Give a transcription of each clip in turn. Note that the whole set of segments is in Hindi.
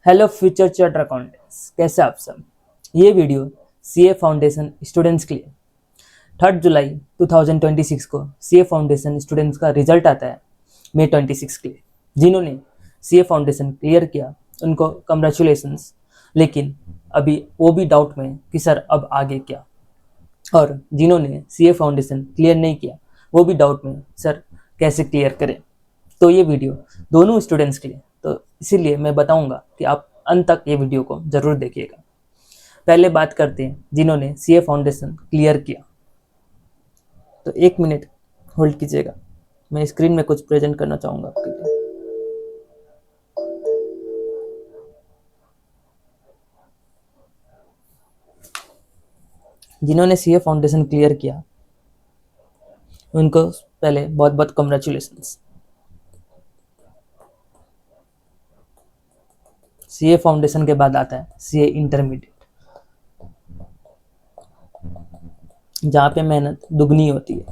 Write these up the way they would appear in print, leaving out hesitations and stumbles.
हेलो फ्यूचर चार्टर अकाउंटेंट्स, कैसे आप सब। ये वीडियो सीए फाउंडेशन स्टूडेंट्स के लिए 3 जुलाई 2026 को सीए फाउंडेशन स्टूडेंट्स का रिजल्ट आता है मई 26 के लिए। जिन्होंने सीए फाउंडेशन क्लियर किया उनको कंग्रेचुलेशंस, लेकिन अभी वो भी डाउट में कि सर अब आगे क्या। और जिन्होंने सीए फाउंडेशन क्लियर नहीं किया वो भी डाउट में सर कैसे क्लियर करें। तो ये वीडियो दोनों स्टूडेंट्स के लिए, तो इसीलिए मैं बताऊंगा कि आप अंत तक ये वीडियो को जरूर देखिएगा। पहले बात करते हैं जिन्होंने सीए फाउंडेशन क्लियर किया। तो 1 मिनट होल्ड कीजिएगा, मैं स्क्रीन में कुछ प्रेजेंट करना चाहूंगा आपके लिए। जिन्होंने सीए फाउंडेशन क्लियर किया उनको पहले बहुत बहुत कॉन्ग्रेचुलेशंस। सीए फाउंडेशन के बाद आता है सीए इंटरमीडिएट, जहाँ पे मेहनत दुगनी होती है,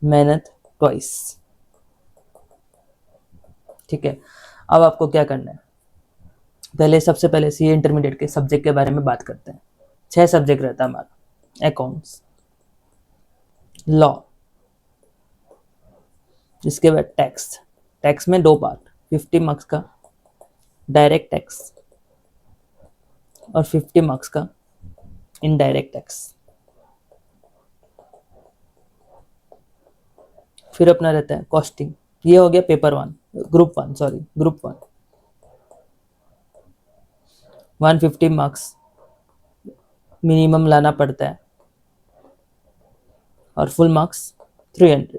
मेहनत ट्वाइस। ठीक है, अब आपको क्या करना है, पहले सबसे पहले सीए इंटरमीडिएट के सब्जेक्ट के बारे में बात करते हैं। 6 सब्जेक्ट रहता है हमारा। अकाउंट्स, लॉ, इसके बाद टैक्स। टैक्स में 2 पार्ट, 50 मार्क्स का डायरेक्ट टैक्स और 50 मार्क्स का इनडायरेक्ट टैक्स। फिर अपना रहता है कॉस्टिंग। ये हो गया पेपर 1, ग्रुप 1 150 मार्क्स मिनिमम लाना पड़ता है और फुल मार्क्स 300।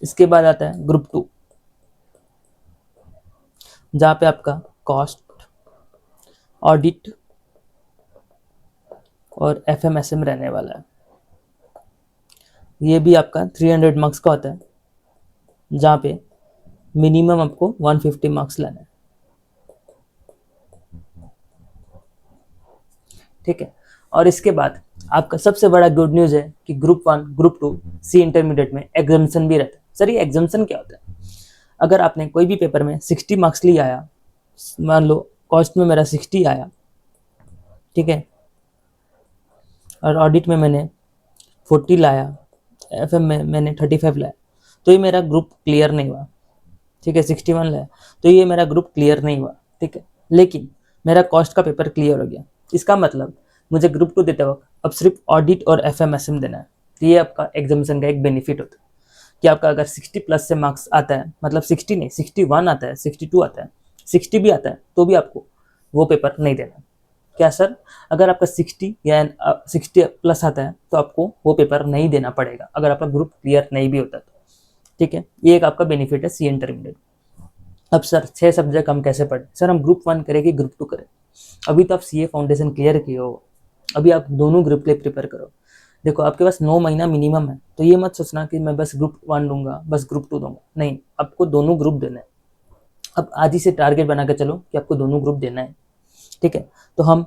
इसके बाद आता है ग्रुप 2, जहाँ पे आपका कॉस्ट, ऑडिट और एफएमएसएम रहने वाला है। ये भी आपका 300 मार्क्स का होता है, जहाँ पे मिनिमम आपको 150 मार्क्स लाना है। ठीक है, और इसके बाद आपका सबसे बड़ा गुड न्यूज़ है कि ग्रुप 1 ग्रुप 2 सी इंटरमीडिएट में एग्जाम्शन भी रहता है। सर ये एग्जाम्शन क्या होता है? अगर आपने कोई भी पेपर में 60 मार्क्स लिए आया, मान लो कॉस्ट में मेरा 60 आया, ठीक है, और ऑडिट में मैंने 40 लाया, एफएम में मैंने 35 लाया, तो ये मेरा ग्रुप क्लियर नहीं हुआ। ठीक है, 61 लाया तो ये मेरा ग्रुप क्लियर नहीं हुआ। ठीक है, लेकिन मेरा कॉस्ट का पेपर क्लियर हो गया। इसका मतलब मुझे ग्रुप 2 देते वक्त अब सिर्फ ऑडिट और एफएमएसएम देना है। तो ये आपका एग्जामिनेशन का एक बेनिफिट होता है कि आपका अगर 60 प्लस से मार्क्स आता है, मतलब 60 नहीं 61 आता है, 62 आता है, 60 भी आता है, तो भी आपको वो पेपर नहीं देना। क्या सर, अगर आपका 60 या 60 प्लस आता है तो आपको वो पेपर नहीं देना पड़ेगा अगर आपका ग्रुप क्लियर नहीं भी होता तो। ठीक है, ये एक आपका बेनिफिट है सी इंटरमीडिएट। अब सर 6 सब्जेक्ट हम कैसे पढ़ें? सर हम ग्रुप 1 करें कि ग्रुप 2 करें? अभी तो आप सीए फाउंडेशन क्लियर किए हो, अभी आप दोनों ग्रुप के लिए प्रिपेयर करो। देखो आपके पास 9 महीना मिनिमम है, तो ये मत सोचना कि मैं बस ग्रुप 1 दूंगा, बस ग्रुप 2 दूंगा। नहीं, आपको दोनों ग्रुप देना है। अब आज ही से टारगेट बना के चलो कि आपको दोनों ग्रुप देना है। ठीक है, तो हम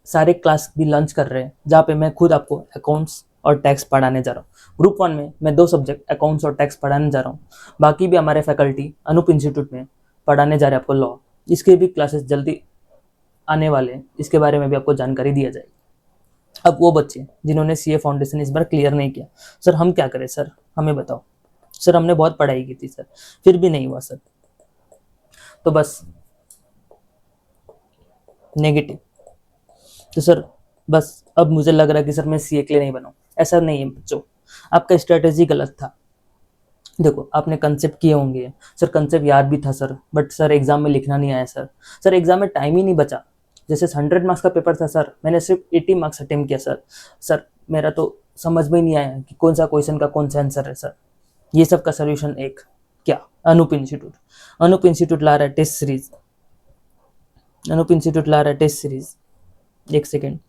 सारे क्लास भी लॉन्च कर रहे हैं, जहाँ पे मैं खुद आपको अकाउंट्स और टैक्स पढ़ाने जा रहा हूँ। ग्रुप 1 में मैं 2 सब्जेक्ट अकाउंट्स और टैक्स पढ़ाने जा रहा हूँ। बाकी भी हमारे फैकल्टी अनूप इंस्टीट्यूट में पढ़ाने जा रहे हैं आपको लॉ। इसके भी क्लासेस जल्दी आने वाले हैं, इसके बारे में भी आपको जानकारी दिया जाएगी। अब वो बच्चे जिन्होंने सीए फाउंडेशन इस बार क्लियर नहीं किया, सर हम क्या करें? सर हमें बताओ। सर हमने बहुत पढ़ाई की थी सर, फिर भी नहीं हुआ सर, तो बस नेगेटिव। तो सर बस अब मुझे लग रहा है कि सर मैं सीए के लिए नहीं बनाऊँ। ऐसा नहीं है बच्चों, आपका स्ट्रेटेजी गलत था। देखो आपने कंसेप्ट किए होंगे, सर कंसेप्ट याद भी था सर, बट सर एग्जाम में लिखना नहीं आया सर। सर एग्जाम में टाइम ही नहीं बचा। जैसे 100 मार्क्स का पेपर था सर, मैंने सिर्फ 80 मार्क्स अटेम्प्ट किया सर। सर मेरा तो समझ में ही नहीं आया कि कौन सा क्वेश्चन का कौन सा आंसर है सर। ये सब का सोल्यूशन एक क्या, अनूप इंस्टीट्यूट ला रहा है टेस्ट सीरीज। अनूप इंस्टीट्यूट ला रहा है टेस्ट सीरीज, एक सेकेंड।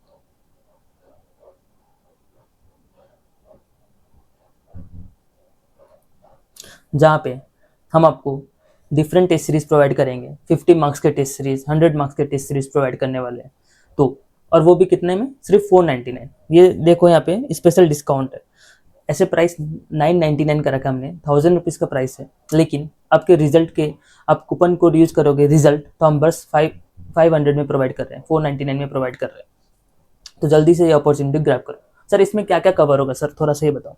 जहाँ पे हम आपको डिफरेंट टेस्ट सीरीज प्रोवाइड करेंगे। 50 मार्क्स के टेस्ट सीरीज, 100 मार्क्स के टेस्ट सीरीज प्रोवाइड करने वाले हैं। तो और वो भी कितने में? सिर्फ 499। ये देखो यहाँ पे स्पेशल डिस्काउंट है। ऐसे प्राइस 999 का रखा हमने, 1000 रुपीज़ का प्राइस है, लेकिन आपके रिजल्ट के आप कूपन कोड यूज करोगे रिजल्ट, तो हम बस 500 में प्रोवाइड कर रहे हैं, 499 में प्रोवाइड कर रहे हैं। तो जल्दी से ये अपॉर्चुनिटी ग्रैब करो। सर इसमें क्या क्या कवर होगा सर, थोड़ा सा ये बताओ।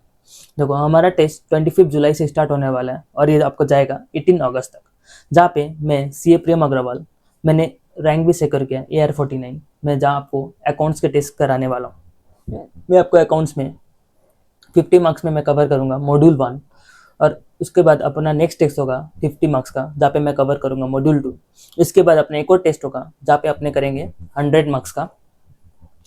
देखो हमारा टेस्ट 25 जुलाई से स्टार्ट होने वाला है और ये आपको जाएगा 18 अगस्त तक, जहाँ पे मैं सीए प्रेम अग्रवाल, मैंने रैंक भी सेक्योर किया AR49 में, जहाँ आपको अकाउंट्स के टेस्ट कराने वाला हूँ। मैं आपको अकाउंट्स में 50 मार्क्स में मैं कवर करूँगा मॉड्यूल 1, और उसके बाद अपना नेक्स्ट टेस्ट होगा 50 मार्क्स का, जहाँ पे मैं कवर करूँगा मॉड्यूल 2। इसके बाद अपना एक और टेस्ट होगा जहाँ पे अपने करेंगे 100 मार्क्स का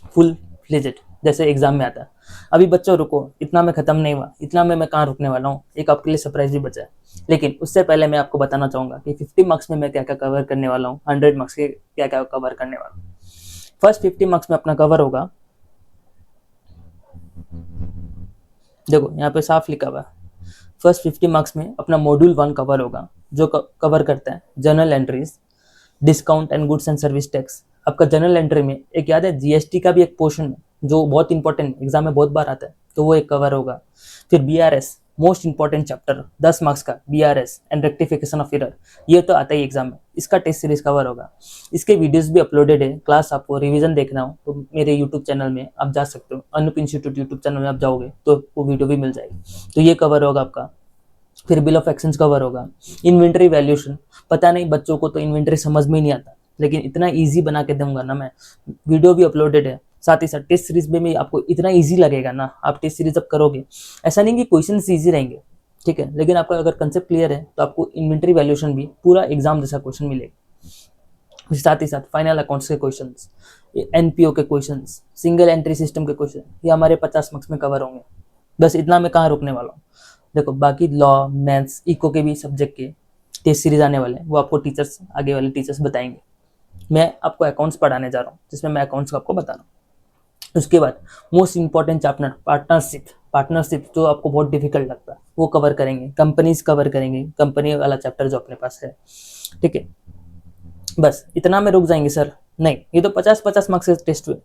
फुल फ्लेजेड, जैसे एग्जाम में आता है। अभी बच्चों रुको, इतना में खत्म नहीं हुआ, इतना में मैं कहाँ रुकने वाला हूँ, एक आपके लिए सरप्राइज भी बचा है। लेकिन उससे पहले मैं आपको बताना चाहूँगा कि 50 मार्क्स में मैं क्या क्या कवर करने वाला हूँ, 100 मार्क्स के क्या क्या कवर करने वाला हूँ। फर्स्ट 50 मार्क्स में अपना कवर होगा, देखो यहाँ पे साफ लिखा हुआ है, फर्स्ट 50 मार्क्स में अपना मॉड्यूल 1 कवर होगा, जो कवर करता है journal entries, discount and goods and service tax. आपका जनरल एंट्री में एक याद है जीएसटी का भी एक पोर्शन है जो बहुत इंपॉर्टेंट, एग्जाम में बहुत बार आता है, तो वो एक कवर होगा। फिर BRS, most important chapter 10 marks का, BRS and rectification of error, ये तो आता ही एग्जाम में, इसका टेस्ट सीरीज कवर होगा। इसके वीडियोस भी अपलोडेड है, क्लास आपको रिवीजन देखना हो तो मेरे यूट्यूब चैनल में आप जा सकते हो, अनूप इंस्टीट्यूट यूट्यूब चैनल में आप जाओगे तो वो वीडियो भी मिल जाएगी, तो ये कवर होगा आपका। फिर बिल ऑफ एक्सचेंज कवर होगा। इन्वेंटरी वैल्यूएशन, पता नहीं बच्चों को तो इन्वेंटरी समझ में ही नहीं आता, लेकिन इतना इजी बना के दूंगा ना मैं, वीडियो भी अपलोडेड है। साथ ही साथ टेस्ट सीरीज में भी आपको इतना इजी लगेगा ना, आप टेस्ट सीरीज अब करोगे, ऐसा नहीं कि क्वेश्चन इजी रहेंगे, ठीक है, लेकिन आपका अगर कंसेप्ट क्लियर है तो आपको इन्वेंटरी वैल्यूएशन भी पूरा एग्जाम जैसा क्वेश्चन मिलेगा। साथ ही साथ फाइनल अकाउंट्स के क्वेश्चंस, एनपीओ के क्वेश्चंस, सिंगल एंट्री सिस्टम के क्वेश्चन, ये हमारे 50 मार्क्स में कवर होंगे। बस इतना मैं कहाँ रुकने वाला हूँ। देखो बाकी लॉ, मैथ्स, इको के भी सब्जेक्ट के टेस्ट सीरीज आने वाले हैं, वो आपको टीचर्स, आगे वाले टीचर्स बताएंगे। मैं आपको अकाउंट्स पढ़ाने जा रहा हूँ, जिसमें मैं अकाउंट्स को आपको बता रहा हूँ। उसके बाद मोस्ट इंपॉर्टेंट चैप्टर पार्टनरशिप जो आपको बहुत डिफिकल्ट लगता है, वो कवर करेंगे। कंपनीज कवर करेंगे, कंपनी वाला चैप्टर जो अपने पास है, ठीक है। बस इतना में रुक जाएंगे सर? नहीं, ये तो 50-50 मार्क्स के टेस्ट हुए।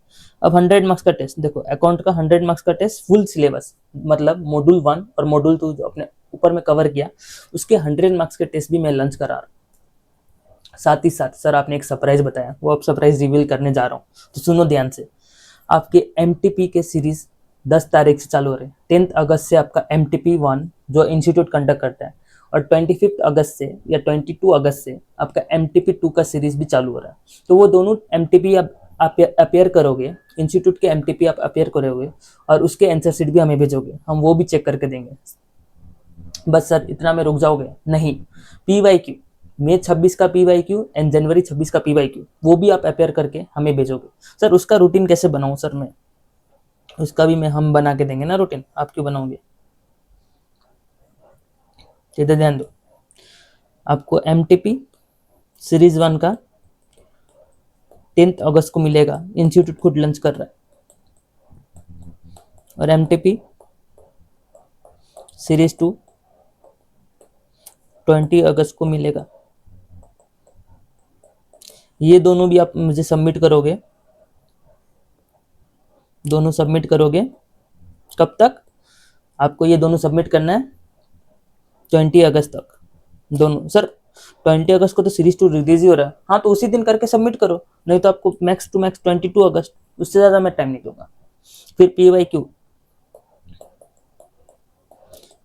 अब 100 मार्क्स का टेस्ट देखो, अकाउंट का 100 मार्क्स का टेस्ट फुल सिलेबस, मतलब मॉड्यूल 1 और मॉड्यूल 2 जो अपने ऊपर में कवर किया, उसके 100 मार्क्स के टेस्ट भी मैं लंच करा रहा हूँ। साथ ही साथ सर आपने एक सरप्राइज बताया, वो अब सरप्राइज रिवील करने जा रहा हूँ, तो सुनो ध्यान से। आपके एमटीपी के सीरीज 10 तारीख से चालू हो रहे हैं। 10 अगस्त से आपका MTP 1 जो इंस्टीट्यूट कंडक्ट करता है, और 25 अगस्त से या 22 अगस्त से आपका MTP 2 का सीरीज भी चालू हो रहा है। तो वो दोनों MTP आप अपेयर करोगे, इंस्टीट्यूट के MTP आप अपेयर करोगे, और उसके आंसर शीट भी हमें भेजोगे, हम वो भी चेक करके देंगे। बस सर इतना में रुक जाओगे? नहीं, PYQ, मई 26 का PYQ एंड जनवरी 26 का PYQ, वो भी आप अपेयर करके हमें भेजोगे। सर उसका रूटीन कैसे बनाऊं सर मैं? उसका भी हम बना के देंगे ना रूटीन, आप क्यों बनाओगे? इधर ध्यान दो, आपको MTP सीरीज 1 का 10 अगस्त को मिलेगा, इंस्टीट्यूट खुद लंच कर रहा है। और MTP सीरीज 2 20 अगस्त को मिलेगा। ये दोनों भी आप मुझे सबमिट करोगे, दोनों सबमिट करोगे। कब तक आपको ये दोनों सबमिट करना है? 20 अगस्त तक दोनों। सर 20 अगस्त को तो सीरीज 2 रिलीज ही हो रहा है। हाँ तो उसी दिन करके सबमिट करो, नहीं तो आपको मैक्स टू मैक्स 22 अगस्त, उससे ज़्यादा मैं टाइम नहीं दूंगा। फिर PYQ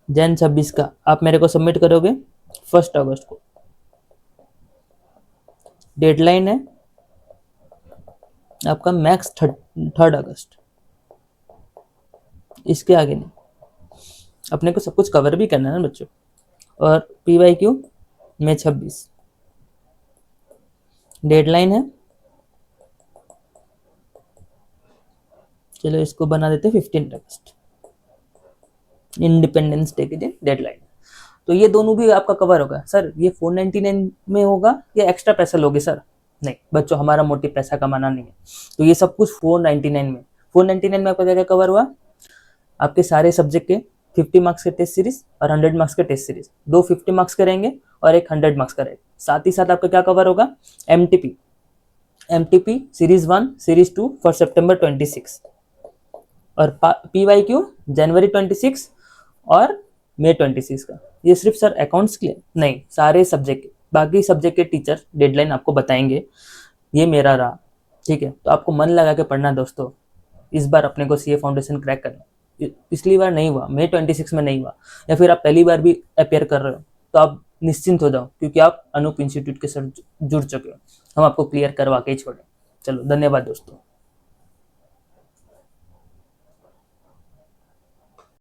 जन 26 का आप मेरे को सबमिट करोगे 1 अगस्त को। डेडलाइन है आपका मैक्स 3 अगस्त, इसके आगे नहीं। अपने को सब कुछ कवर भी करना है ना बच्चों। और PYQ मई 26, डेडलाइन है, चलो इसको बना देते 15 अगस्त, इंडिपेंडेंस डे के दिन डेडलाइन। तो ये दोनों भी आपका कवर होगा। सर ये 499 में होगा या एक्स्ट्रा पैसा लोगे सर? नहीं बच्चों, हमारा मोटिव पैसा कमाना नहीं है, तो ये सब कुछ 499 में। 499 में आपका क्या क्या कवर हुआ? आपके सारे सब्जेक्ट के 50 मार्क्स के टेस्ट सीरीज और 100 मार्क्स के टेस्ट सीरीज, 2 50 मार्क्स के रहेंगे और एक 100 मार्क्स का रहेगा। साथ ही साथ आपका क्या कवर होगा? MTP सीरीज 1 सीरीज 2 फॉर सितंबर 26, और PYQ जनवरी 26 और मई 26 का। ये सिर्फ सर अकाउंट्स के लिए नहीं, सारे सब्जेक्ट, बाकी सब्जेक्ट के टीचर डेडलाइन आपको बताएंगे। ये मेरा रहा, ठीक है। तो आपको मन लगा के पढ़ना दोस्तों, इस बार अपने को सीए फाउंडेशन क्रैक करना। पिछली बार नहीं हुआ, मई 26 में नहीं हुआ, या फिर आप पहली बार भी अपेयर कर रहे हो, तो आप निश्चिंत हो जाओ, क्योंकि आप अनूप इंस्टीट्यूट के साथ जुड़ चुके हो। हम आपको क्लियर करवा के ही छोड़े। चलो, धन्यवाद दोस्तों।